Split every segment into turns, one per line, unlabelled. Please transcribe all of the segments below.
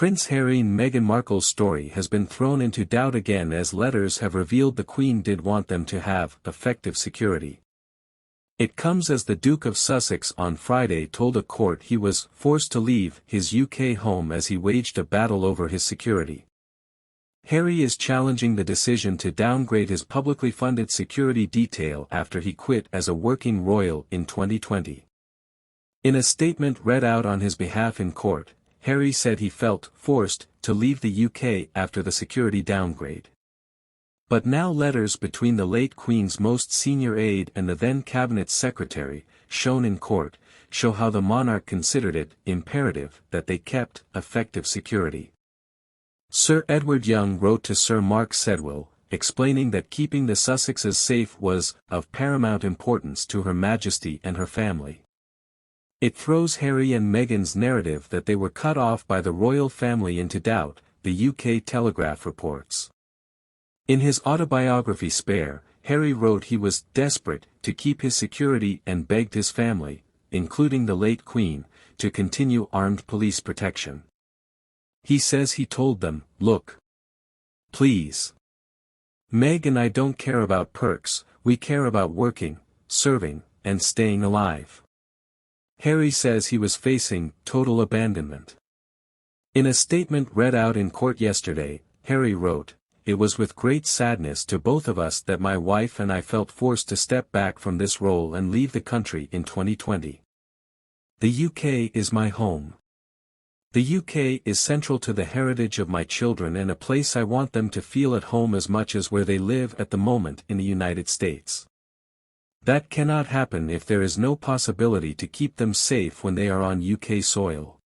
Prince Harry and Meghan Markle's story has been thrown into doubt again as letters have revealed the Queen did want them to have effective security. It comes as the Duke of Sussex on Friday told a court he was forced to leave his UK home as he waged a battle over his security. Harry is challenging the decision to downgrade his publicly funded security detail after he quit as a working royal in 2020. In a statement read out on his behalf in court, Harry said he felt forced to leave the UK after the security downgrade. But now letters between the late Queen's most senior aide and the then Cabinet Secretary, shown in court, show how the monarch considered it imperative that they kept effective security. Sir Edward Young wrote to Sir Mark Sedwill, explaining that keeping the Sussexes safe was of paramount importance to Her Majesty and her family. It throws Harry and Meghan's narrative that they were cut off by the royal family into doubt, the UK Telegraph reports. In his autobiography Spare, Harry wrote he was desperate to keep his security and begged his family, including the late Queen, to continue armed police protection. He says he told them, "Look. Please. Meg and I don't care about perks, we care about working, serving, and staying alive." Harry says he was facing total abandonment. In a statement read out in court yesterday, Harry wrote, "It was with great sadness to both of us that my wife and I felt forced to step back from this role and leave the country in 2020. The UK is my home. The UK is central to the heritage of my children and a place I want them to feel at home as much as where they live at the moment in the United States. That cannot happen if there is no possibility to keep them safe when they are on UK soil.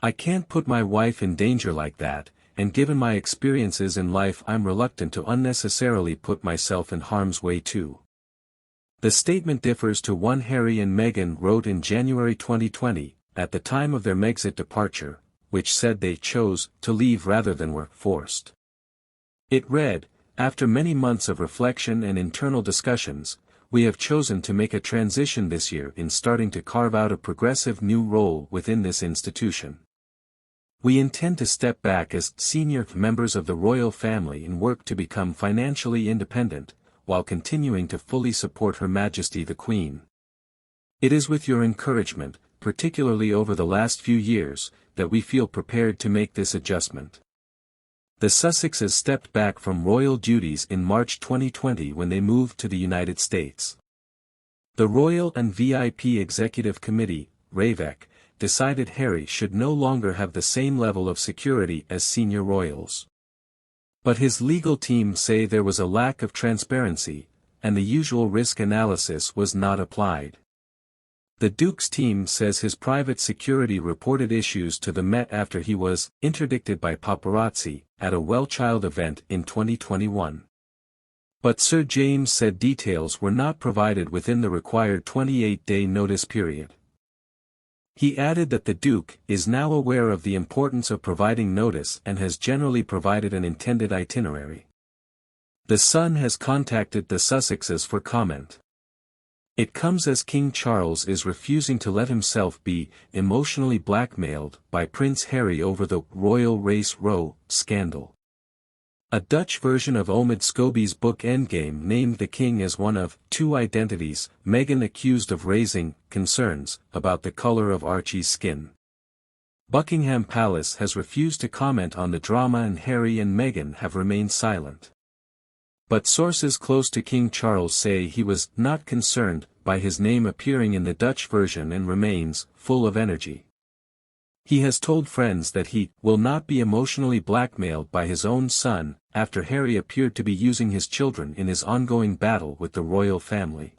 I can't put my wife in danger like that, and given my experiences in life I'm reluctant to unnecessarily put myself in harm's way too." The statement differs to one Harry and Meghan wrote in January 2020, at the time of their Megxit departure, which said they chose to leave rather than were forced. It read, "After many months of reflection and internal discussions, we have chosen to make a transition this year in starting to carve out a progressive new role within this institution. We intend to step back as senior members of the royal family and work to become financially independent, while continuing to fully support Her Majesty the Queen. It is with your encouragement, particularly over the last few years, that we feel prepared to make this adjustment." The Sussexes stepped back from royal duties in March 2020 when they moved to the United States. The Royal and VIP Executive Committee, RAVEC, decided Harry should no longer have the same level of security as senior royals. But his legal team say there was a lack of transparency, and the usual risk analysis was not applied. The Duke's team says his private security reported issues to the Met after he was interdicted by paparazzi at a well-child event in 2021. But Sir James said details were not provided within the required 28-day notice period. He added that the Duke is now aware of the importance of providing notice and has generally provided an intended itinerary. The Sun has contacted the Sussexes for comment. It comes as King Charles is refusing to let himself be emotionally blackmailed by Prince Harry over the Royal Race Row scandal. A Dutch version of Omid Scobie's book Endgame named the king as one of two identities, Meghan accused of raising concerns about the color of Archie's skin. Buckingham Palace has refused to comment on the drama and Harry and Meghan have remained silent. But sources close to King Charles say he was not concerned by his name appearing in the Dutch version and remains full of energy. He has told friends that he will not be emotionally blackmailed by his own son, after Harry appeared to be using his children in his ongoing battle with the royal family.